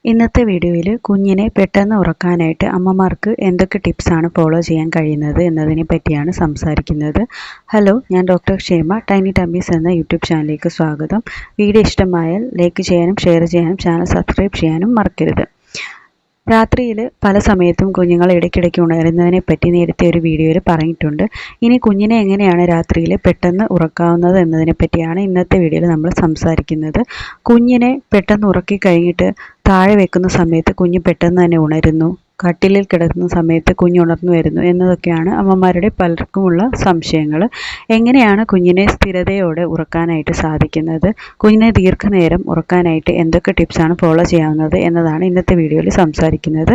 ഇന്നത്തെ വീഡിയോയിൽ കുഞ്ഞിനെ പെട്ടെന്ന് ഉറക്കാനായിട്ട് അമ്മമാർക്ക് എന്തൊക്കെ ടിപ്സാണ് ഫോളോ ചെയ്യാൻ കഴിയുന്നത് എന്നതിനെ പറ്റിയാണ് സംസാരിക്കുന്നത്. ഹലോ, ഞാൻ ഡോക്ടർ ക്ഷേമ. ടൈനി ടമ്മീസ് എന്ന യൂട്യൂബ് ചാനലിലേക്ക് സ്വാഗതം. വീഡിയോ ഇഷ്ടമായാൽ ലൈക്ക് ചെയ്യാനും ഷെയർ ചെയ്യാനും ചാനൽ സബ്സ്ക്രൈബ് ചെയ്യാനും മറക്കരുത്. രാത്രിയിൽ പല സമയത്തും കുഞ്ഞുങ്ങൾ ഇടയ്ക്കിടയ്ക്ക് ഉണരുന്നതിനെ പറ്റി നേരത്തെ ഒരു വീഡിയോയിൽ പറഞ്ഞിട്ടുണ്ട്. ഇനി കുഞ്ഞിനെ എങ്ങനെയാണ് രാത്രിയിൽ പെട്ടെന്ന് ഉറക്കാവുന്നത് എന്നതിനെ പറ്റിയാണ് ഇന്നത്തെ വീഡിയോയിൽ നമ്മൾ സംസാരിക്കുന്നത്. കുഞ്ഞിനെ പെട്ടെന്ന് ഉറക്കി കഴിഞ്ഞിട്ട് താഴെ വെക്കുന്ന സമയത്ത് കുഞ്ഞ് പെട്ടെന്ന് തന്നെ ഉണരുന്നു, കട്ടിലിൽ കിടക്കുന്ന സമയത്ത് കുഞ്ഞ് ഉണർന്നു വരുന്നു എന്നതൊക്കെയാണ് അമ്മമാരുടെ പലർക്കുമുള്ള സംശയങ്ങൾ. എങ്ങനെയാണ് കുഞ്ഞിനെ സ്ഥിരതയോടെ ഉറക്കാനായിട്ട് സാധിക്കുന്നത്, കുഞ്ഞിനെ ദീർഘനേരം ഉറക്കാനായിട്ട് എന്തൊക്കെ ടിപ്സാണ് ഫോളോ ചെയ്യാവുന്നത് എന്നതാണ് ഇന്നത്തെ വീഡിയോയിൽ സംസാരിക്കുന്നത്.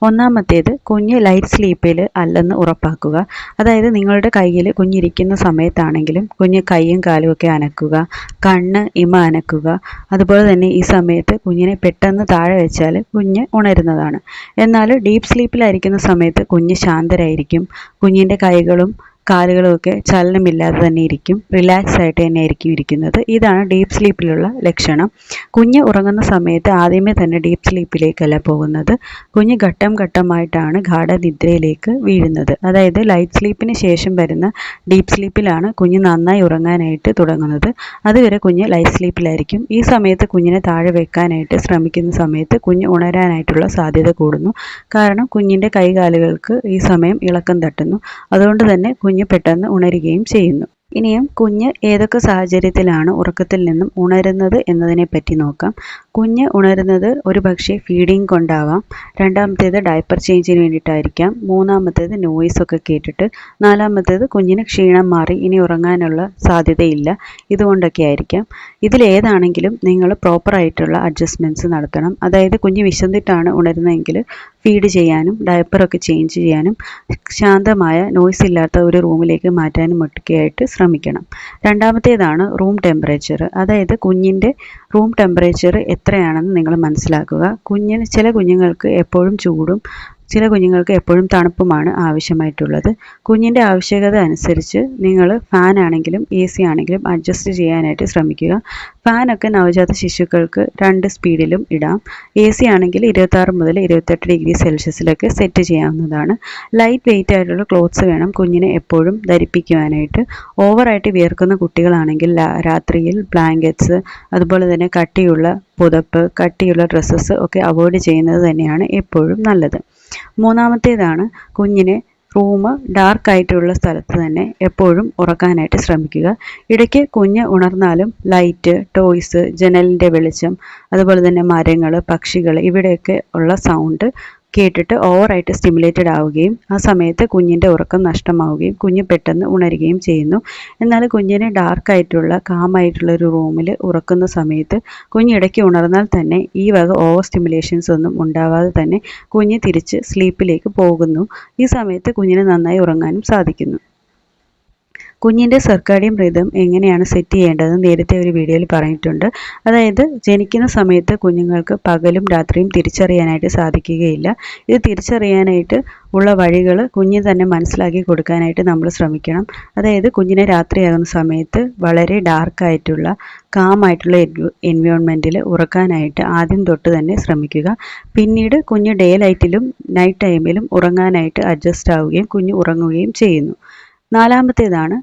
ഒന്നാമത്തേത്, കുഞ്ഞ് ലൈറ്റ് സ്ലീപ്പിൽ അല്ലെന്ന് ഉറപ്പാക്കുക. അതായത് നിങ്ങളുടെ കയ്യിൽ കുഞ്ഞിരിക്കുന്ന സമയത്താണെങ്കിലും കുഞ്ഞ് കൈയും കാലും ഒക്കെ അനക്കുക, കണ്ണ് ഇമ അനക്കുക. അതുപോലെ തന്നെ ഈ സമയത്ത് കുഞ്ഞിനെ പെട്ടെന്ന് താഴെ വെച്ചാൽ കുഞ്ഞ് ഉണരുന്നതാണ്. എന്നാൽ ഡീപ്പ് സ്ലീപ്പിലായിരിക്കുന്ന സമയത്ത് കുഞ്ഞ് ശാന്തരായിരിക്കും. കുഞ്ഞിൻ്റെ കൈകളും കാലുകളും ഒക്കെ ചലനമില്ലാതെ തന്നെ ഇരിക്കും, റിലാക്സ് ആയിട്ട് തന്നെ ആയിരിക്കും ഇരിക്കുന്നത്. ഇതാണ് ഡീപ്പ് സ്ലീപ്പിലുള്ള ലക്ഷണം. കുഞ്ഞ് ഉറങ്ങുന്ന സമയത്ത് ആദ്യമേ തന്നെ ഡീപ്പ് സ്ലീപ്പിലേക്കല്ല പോകുന്നത്. കുഞ്ഞ് ഘട്ടം ഘട്ടമായിട്ടാണ് ഗാഢനിദ്രയിലേക്ക് വീഴുന്നത്. അതായത് ലൈറ്റ് സ്ലീപ്പിന് ശേഷം വരുന്ന ഡീപ്പ് സ്ലീപ്പിലാണ് കുഞ്ഞ് നന്നായി ഉറങ്ങാനായിട്ട് തുടങ്ങുന്നത്. അതുവരെ കുഞ്ഞ് ലൈറ്റ് സ്ലീപ്പിലായിരിക്കും. ഈ സമയത്ത് കുഞ്ഞിനെ താഴെ വെക്കാനായിട്ട് ശ്രമിക്കുന്ന സമയത്ത് കുഞ്ഞ് ഉണരാനായിട്ടുള്ള സാധ്യത കൂടുന്നു. കാരണം കുഞ്ഞിൻ്റെ കൈകാലുകൾക്ക് ഈ സമയം ഇളക്കം തട്ടുന്നു. അതുകൊണ്ട് തന്നെ കുഞ്ഞ് പെട്ടെന്ന് ഉണരുകയും ചെയ്യുന്നു. ഇനിയും കുഞ്ഞ് ഏതൊക്കെ സാഹചര്യത്തിലാണ് ഉറക്കത്തിൽ നിന്നും ഉണരുന്നത് എന്നതിനെ പറ്റി നോക്കാം. കുഞ്ഞ് ഉണരുന്നത് ഒരു പക്ഷേ ഫീഡിങ് കൊണ്ടാവാം, രണ്ടാമത്തേത് ഡയപ്പർ ചേഞ്ചിന് വേണ്ടിയിട്ടായിരിക്കാം, മൂന്നാമത്തേത് നോയ്സൊക്കെ കേട്ടിട്ട്, നാലാമത്തേത് കുഞ്ഞിന് ക്ഷീണം മാറി ഇനി ഉറങ്ങാനുള്ള സാധ്യതയില്ല, ഇതുകൊണ്ടൊക്കെ ആയിരിക്കാം. ഇതിലേതാണെങ്കിലും നിങ്ങൾ പ്രോപ്പറായിട്ടുള്ള അഡ്ജസ്റ്റ്മെൻറ്റ്സ് നടത്തണം. അതായത് കുഞ്ഞ് വിശന്നിട്ടാണ് ഉണരുന്നതെങ്കിൽ ഫീഡ് ചെയ്യാനും ഡയപ്പറൊക്കെ ചേഞ്ച് ചെയ്യാനും ശാന്തമായ നോയ്സ് ഇല്ലാത്ത ഒരു റൂമിലേക്ക് മാറ്റാനും ഒക്കെയായിട്ട് ശ്രമിക്കണം. രണ്ടാമത്തേതാണ് റൂം ടെമ്പറേച്ചർ. അതായത് കുഞ്ഞിൻ്റെ റൂം ടെമ്പറേച്ചർ എത്രയാണെന്ന് നിങ്ങൾ മനസ്സിലാക്കുക. ചില കുഞ്ഞുങ്ങൾക്ക് എപ്പോഴും ചൂടും ചില കുഞ്ഞുങ്ങൾക്ക് എപ്പോഴും തണുപ്പുമാണ് ആവശ്യമായിട്ടുള്ളത്. കുഞ്ഞിൻ്റെ ആവശ്യകത അനുസരിച്ച് നിങ്ങൾ ഫാൻ ആണെങ്കിലും എ സി ആണെങ്കിലും അഡ്ജസ്റ്റ് ചെയ്യാനായിട്ട് ശ്രമിക്കുക. ഫാനൊക്കെ നവജാത ശിശുക്കൾക്ക് 2 സ്പീഡിലും ഇടാം. എ സി ആണെങ്കിൽ 26 മുതൽ 28 ഡിഗ്രി സെൽഷ്യസിലൊക്കെ സെറ്റ് ചെയ്യാവുന്നതാണ്. ലൈറ്റ് വെയിറ്റ് ആയിട്ടുള്ള ക്ലോത്ത്സ് വേണം കുഞ്ഞിനെ എപ്പോഴും ധരിപ്പിക്കുവാനായിട്ട്. ഓവറായിട്ട് വിയർക്കുന്ന കുട്ടികളാണെങ്കിൽ രാത്രിയിൽ ബ്ലാങ്കറ്റ്സ്, അതുപോലെ തന്നെ കട്ടിയുള്ള പുതപ്പ്, കട്ടിയുള്ള ഡ്രസ്സസ് ഒക്കെ അവോയ്ഡ് ചെയ്യുന്നത് തന്നെയാണ് എപ്പോഴും നല്ലത്. മൂന്നാമത്തേതാണ് കുഞ്ഞിനെ റൂം ഡാർക്കായിട്ടുള്ള സ്ഥലത്ത് തന്നെ എപ്പോഴും ഉറക്കാനായിട്ട് ശ്രമിക്കുക. ഇടയ്ക്ക് കുഞ്ഞ് ഉണർന്നാലും ലൈറ്റ്, ടോയ്സ്, ജനലിൻ്റെ വെളിച്ചം, അതുപോലെ തന്നെ മരങ്ങൾ, പക്ഷികൾ, ഇവിടെയൊക്കെ ഉള്ള സൗണ്ട് കേട്ടിട്ട് ഓവറായിട്ട് സ്റ്റിമുലേറ്റഡ് ആവുകയും ആ സമയത്ത് കുഞ്ഞിൻ്റെ ഉറക്കം നഷ്ടമാവുകയും കുഞ്ഞ് പെട്ടെന്ന് ഉണരുകയും ചെയ്യുന്നു. എന്നാൽ കുഞ്ഞിനെ ഡാർക്കായിട്ടുള്ള കാമായിട്ടുള്ള ഒരു റൂമിൽ ഉറക്കുന്ന സമയത്ത് കുഞ്ഞിടയ്ക്ക് ഉണർന്നാൽ തന്നെ ഈ വക ഓവർ സ്റ്റിമുലേഷൻസ് ഒന്നും ഉണ്ടാവാതെ തന്നെ കുഞ്ഞ് തിരിച്ച് സ്ലീപ്പിലേക്ക് പോകുന്നു. ഈ സമയത്ത് കുഞ്ഞിന് നന്നായി ഉറങ്ങാനും സാധിക്കുന്നു. കുഞ്ഞിൻ്റെ സർക്കാഡിയൻ റിതം എങ്ങനെയാണ് സെറ്റ് ചെയ്യേണ്ടതെന്ന് നേരത്തെ ഒരു വീഡിയോയിൽ പറഞ്ഞിട്ടുണ്ട്. അതായത് ജനിക്കുന്ന സമയത്ത് കുഞ്ഞുങ്ങൾക്ക് പകലും രാത്രിയും തിരിച്ചറിയാനായിട്ട് സാധിക്കുകയില്ല. ഇത് തിരിച്ചറിയാനായിട്ട് ഉള്ള വഴികൾ കുഞ്ഞ് തന്നെ മനസ്സിലാക്കി കൊടുക്കാനായിട്ട് നമ്മൾ ശ്രമിക്കണം. അതായത് കുഞ്ഞിനെ രാത്രിയാകുന്ന സമയത്ത് വളരെ ഡാർക്കായിട്ടുള്ള കാമായിട്ടുള്ള എൻവയോൺമെൻറ്റിൽ ഉറക്കാനായിട്ട് ആദ്യം തൊട്ട് തന്നെ ശ്രമിക്കുക. പിന്നീട് കുഞ്ഞ് ഡേ ലൈറ്റിലും നൈറ്റ് ടൈമിലും ഉറങ്ങാനായിട്ട് അഡ്ജസ്റ്റ് ആവുകയും കുഞ്ഞ് ഉറങ്ങുകയും ചെയ്യുന്നു. നാലാമത്തേതാണ്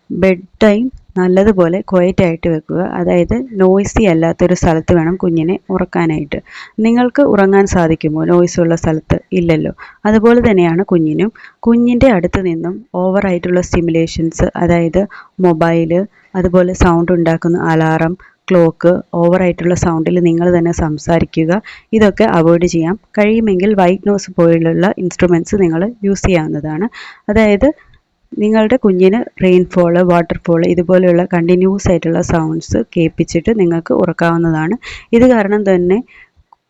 ബെഡ് ടൈം നല്ലതുപോലെ ക്വയറ്റായിട്ട് വെക്കുക. അതായത് നോയ്സി അല്ലാത്തൊരു സ്ഥലത്ത് വേണം കുഞ്ഞിനെ ഉറക്കാനായിട്ട്. നിങ്ങൾക്ക് ഉറങ്ങാൻ സാധിക്കുമോ നോയ്സുള്ള സ്ഥലത്ത്? ഇല്ലല്ലോ. അതുപോലെ തന്നെയാണ് കുഞ്ഞിനും. കുഞ്ഞിൻ്റെ അടുത്ത് നിന്നും ഓവറായിട്ടുള്ള സ്റ്റിമുലേഷൻസ്, അതായത് മൊബൈല്, അതുപോലെ സൗണ്ട് ഉണ്ടാക്കുന്ന അലാറം, ക്ലോക്ക്, ഓവറായിട്ടുള്ള സൗണ്ടിൽ നിങ്ങൾ തന്നെ സംസാരിക്കുക. ഇതൊക്കെ അവോയ്ഡ് ചെയ്യാം. കഴിയുമെങ്കിൽ വൈറ്റ് നോയ്സ് പോലുള്ള ഇൻസ്ട്രുമെൻറ്റ്സ് നിങ്ങൾ യൂസ് ചെയ്യാവുന്നതാണ്. അതായത് നിങ്ങളുടെ കുഞ്ഞിന് റെയിൻഫോൾ, വാട്ടർഫോൾ ഇതുപോലെയുള്ള കണ്ടിന്യൂസ് ആയിട്ടുള്ള സൗണ്ട്സ് കേൾപ്പിച്ചിട്ട് നിങ്ങൾക്ക് ഉറക്കാവുന്നതാണ്. ഇത് കാരണം തന്നെ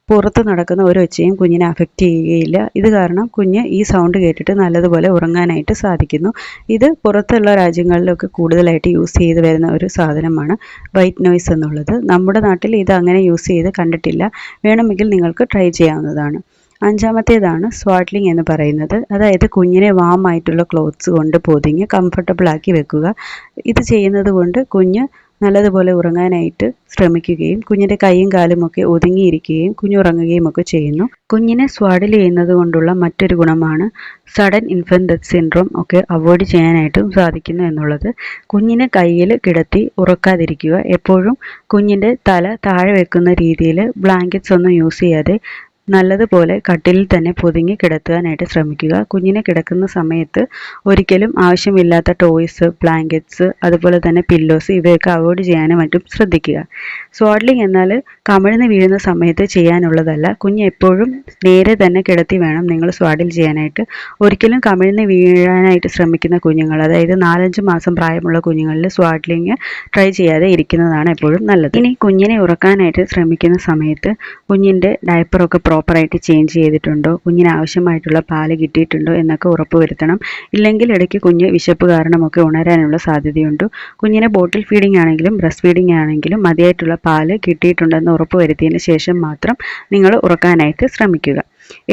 പുറത്ത് നടക്കുന്ന ഒരു ഒച്ചയും കുഞ്ഞിനെ അഫക്റ്റ് ചെയ്യുകയില്ല. ഇത് കാരണം കുഞ്ഞ് ഈ സൗണ്ട് കേട്ടിട്ട് നല്ലതുപോലെ ഉറങ്ങാനായിട്ട് സാധിക്കുന്നു. ഇത് പുറത്തുള്ള രാജ്യങ്ങളിലൊക്കെ കൂടുതലായിട്ട് യൂസ് ചെയ്ത് വരുന്ന ഒരു സാധനമാണ് വൈറ്റ് നോയ്സ് എന്നുള്ളത്. നമ്മുടെ നാട്ടിൽ ഇത് അങ്ങനെ യൂസ് ചെയ്ത് കണ്ടിട്ടില്ല. വേണമെങ്കിൽ നിങ്ങൾക്ക് ട്രൈ ചെയ്യാവുന്നതാണ്. അഞ്ചാമത്തേതാണ് സ്വാഡ്ലിംഗ് എന്ന് പറയുന്നത്. അതായത് കുഞ്ഞിനെ വാമായിട്ടുള്ള ക്ലോത്ത്സ് കൊണ്ട് പൊതിഞ്ഞ് കംഫർട്ടബിൾ ആക്കി വെക്കുക. ഇത് ചെയ്യുന്നത് കൊണ്ട് കുഞ്ഞ് നല്ലതുപോലെ ഉറങ്ങാനായിട്ട് ശ്രമിക്കുകയും കുഞ്ഞിൻ്റെ കൈയും കാലും ഒക്കെ ഒതുങ്ങിയിരിക്കുകയും കുഞ്ഞുറങ്ങുകയും ഒക്കെ ചെയ്യുന്നു. കുഞ്ഞിനെ സ്വാഡിൽ ചെയ്യുന്നത് കൊണ്ടുള്ള മറ്റൊരു ഗുണമാണ് സഡൻ ഇൻഫൻറ്റ് ഡെത്ത് സിൻഡ്രോം ഒക്കെ അവോയ്ഡ് ചെയ്യാനായിട്ടും സാധിക്കുന്നു എന്നുള്ളത്. കുഞ്ഞിനെ കയ്യിൽ കിടത്തി ഉറക്കാതിരിക്കുക. എപ്പോഴും കുഞ്ഞിൻ്റെ തല താഴെ വെക്കുന്ന രീതിയിൽ ബ്ലാങ്കറ്റ്സ് ഒന്നും യൂസ് ചെയ്യാതെ നല്ലതുപോലെ കട്ടിലിൽ തന്നെ പൊതിഞ്ഞ് കിടത്താനായിട്ട് ശ്രമിക്കുക. കുഞ്ഞിനെ കിടക്കുന്ന സമയത്ത് ഒരിക്കലും ആവശ്യമില്ലാത്ത ടോയ്സ്, ബ്ലാങ്കറ്റ്സ്, അതുപോലെ തന്നെ പില്ലോസ് ഇവയൊക്കെ അവോയ്ഡ് ചെയ്യാനും മറ്റും ശ്രദ്ധിക്കുക. സ്വാഡ്ലിംഗ് എന്നാൽ കമിഴ്ന്ന് വീഴുന്ന സമയത്ത് ചെയ്യാനുള്ളതല്ല. കുഞ്ഞ് എപ്പോഴും നേരെ തന്നെ കിടത്തി വേണം നിങ്ങൾ സ്വാഡിൽ ചെയ്യാനായിട്ട്. ഒരിക്കലും കമിഴ്ന്ന് വീഴാനായിട്ട് ശ്രമിക്കുന്ന കുഞ്ഞുങ്ങൾ, അതായത് 4-5 മാസം പ്രായമുള്ള കുഞ്ഞുങ്ങളിൽ സ്വാഡ്ലിംഗ് ട്രൈ ചെയ്യാതെ ഇരിക്കുന്നതാണ് എപ്പോഴും നല്ലത്. ഇനി കുഞ്ഞിനെ ഉറക്കാനായിട്ട് ശ്രമിക്കുന്ന സമയത്ത് കുഞ്ഞിൻ്റെ ഡയപ്പറൊക്കെ പ്രോപ്പറായിട്ട് ചേഞ്ച് ചെയ്തിട്ടുണ്ടോ, കുഞ്ഞിന് ആവശ്യമായിട്ടുള്ള പാല് കിട്ടിയിട്ടുണ്ടോ എന്നൊക്കെ ഉറപ്പുവരുത്തണം. ഇല്ലെങ്കിൽ ഇടയ്ക്ക് കുഞ്ഞ് വിശപ്പ് കാരണമൊക്കെ ഉണരാനുള്ള സാധ്യതയുണ്ട്. കുഞ്ഞിനെ ബോട്ടിൽ ഫീഡിംഗ് ആണെങ്കിലും ബ്രസ്റ്റ് ഫീഡിംഗ് ആണെങ്കിലും മതിയായിട്ടുള്ള പാല് കിട്ടിയിട്ടുണ്ടെന്ന് ഉറപ്പുവരുത്തിയതിന് ശേഷം മാത്രം നിങ്ങൾ ഉറക്കാനായിട്ട് ശ്രമിക്കുക.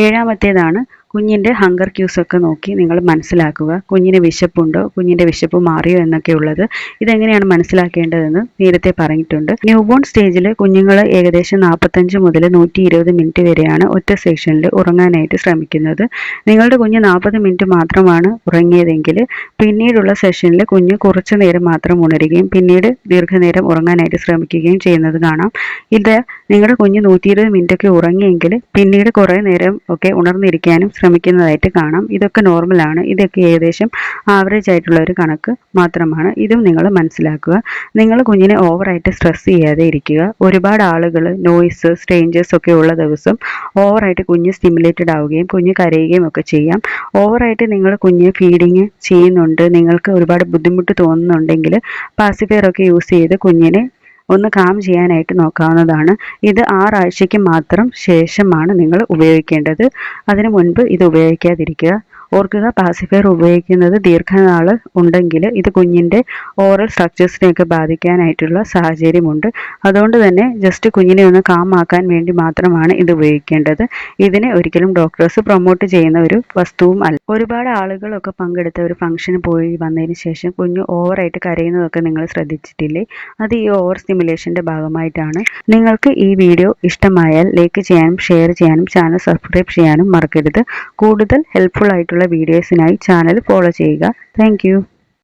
ഏഴാമത്തേതാണ് കുഞ്ഞിൻ്റെ ഹങ്കർ ക്യൂസ് ഒക്കെ നോക്കി നിങ്ങൾ മനസ്സിലാക്കുക. കുഞ്ഞിന് വിശപ്പുണ്ടോ, കുഞ്ഞിൻ്റെ വിശപ്പ് മാറിയോ എന്നൊക്കെ ഉള്ളത്. ഇതെങ്ങനെയാണ് മനസ്സിലാക്കേണ്ടതെന്ന് നേരത്തെ പറഞ്ഞിട്ടുണ്ട്. ന്യൂബോൺ സ്റ്റേജിൽ കുഞ്ഞുങ്ങൾ ഏകദേശം 45 മുതൽ 120 മിനിറ്റ് വരെയാണ് ഒറ്റ സെക്ഷനിൽ ഉറങ്ങാനായിട്ട് ശ്രമിക്കുന്നത്. നിങ്ങളുടെ കുഞ്ഞ് 40 മിനിറ്റ് മാത്രമാണ് ഉറങ്ങിയതെങ്കിൽ പിന്നീടുള്ള സെഷനിൽ കുഞ്ഞ് കുറച്ചു നേരം മാത്രം ഉണരുകയും പിന്നീട് ദീർഘനേരം ഉറങ്ങാനായിട്ട് ശ്രമിക്കുകയും ചെയ്യുന്നത് കാണാം. ഇത് നിങ്ങളുടെ കുഞ്ഞ് 120 മിനിറ്റ് ഒക്കെ ഉറങ്ങിയെങ്കിൽ പിന്നീട് കുറേ നേരം ഒക്കെ ഉണർന്നിരിക്കാനും ശ്രമിക്കുന്നതായിട്ട് കാണാം. ഇതൊക്കെ നോർമലാണ്. ഇതൊക്കെ ഏകദേശം ആവറേജ് ആയിട്ടുള്ള ഒരു കണക്ക് മാത്രമാണ്. ഇതും നിങ്ങൾ മനസ്സിലാക്കുക. നിങ്ങൾ കുഞ്ഞിനെ ഓവറായിട്ട് സ്ട്രെസ് ചെയ്യാതെ ഇരിക്കുക. ഒരുപാട് ആളുകൾ, നോയ്സ്, സ്ട്രേഞ്ചേഴ്സ് ഒക്കെ ഉള്ള ദിവസം ഓവറായിട്ട് കുഞ്ഞ് സ്റ്റിമുലേറ്റഡ് ആവുകയും കുഞ്ഞ് കരയുകയും ഒക്കെ ചെയ്യാം. ഓവറായിട്ട് നിങ്ങൾ കുഞ്ഞ് ഫീഡിങ് ചെയ്യുന്നുണ്ട്, നിങ്ങൾക്ക് ഒരുപാട് ബുദ്ധിമുട്ട് തോന്നുന്നുണ്ടെങ്കിൽ പാസിഫയർ ഒക്കെ യൂസ് ചെയ്ത് കുഞ്ഞിനെ ഒന്ന് കാം ചെയ്യാനായിട്ട് നോക്കാവുന്നതാണ്. ഇത് 6 ആഴ്ചയ്ക്ക് മാത്രം ശേഷമാണ് നിങ്ങൾ ഉപയോഗിക്കേണ്ടത്. അതിനു മുൻപ് ഇത് ഉപയോഗിക്കാതിരിക്കുക. ഓർക്കുക, പാസിഫയർ ഉപയോഗിക്കുന്നത് ദീർഘനാൾ ഉണ്ടെങ്കിൽ ഇത് കുഞ്ഞിൻ്റെ ഓറൽ സ്ട്രക്ചേഴ്സിനെയൊക്കെ ബാധിക്കാനായിട്ടുള്ള സാഹചര്യമുണ്ട്. അതുകൊണ്ട് തന്നെ ജസ്റ്റ് കുഞ്ഞിനെ ഒന്ന് കാം ആക്കാൻ വേണ്ടി മാത്രമാണ് ഇത് ഉപയോഗിക്കേണ്ടത്. ഇതിനെ ഒരിക്കലും ഡോക്ടേഴ്സ് പ്രൊമോട്ട് ചെയ്യുന്ന ഒരു വസ്തുവും അല്ല. ഒരുപാട് ആളുകളൊക്കെ പങ്കെടുത്ത ഒരു ഫംഗ്ഷന് പോയി വന്നതിന് ശേഷം കുഞ്ഞ് ഓവറായിട്ട് കരയുന്നതൊക്കെ നിങ്ങൾ ശ്രദ്ധിച്ചിട്ടില്ലേ? അത് ഈ ഓവർ സ്റ്റിമുലേഷൻ്റെ ഭാഗമായിട്ടാണ്. നിങ്ങൾക്ക് ഈ വീഡിയോ ഇഷ്ടമായാൽ ലൈക്ക് ചെയ്യാനും ഷെയർ ചെയ്യാനും ചാനൽ സബ്സ്ക്രൈബ് ചെയ്യാനും മറക്കരുത്. കൂടുതൽ ഹെൽപ്ഫുൾ ആയിട്ടുള്ള വീഡിയോസിനായി ചാനൽ ഫോളോ ചെയ്യുക. താങ്ക്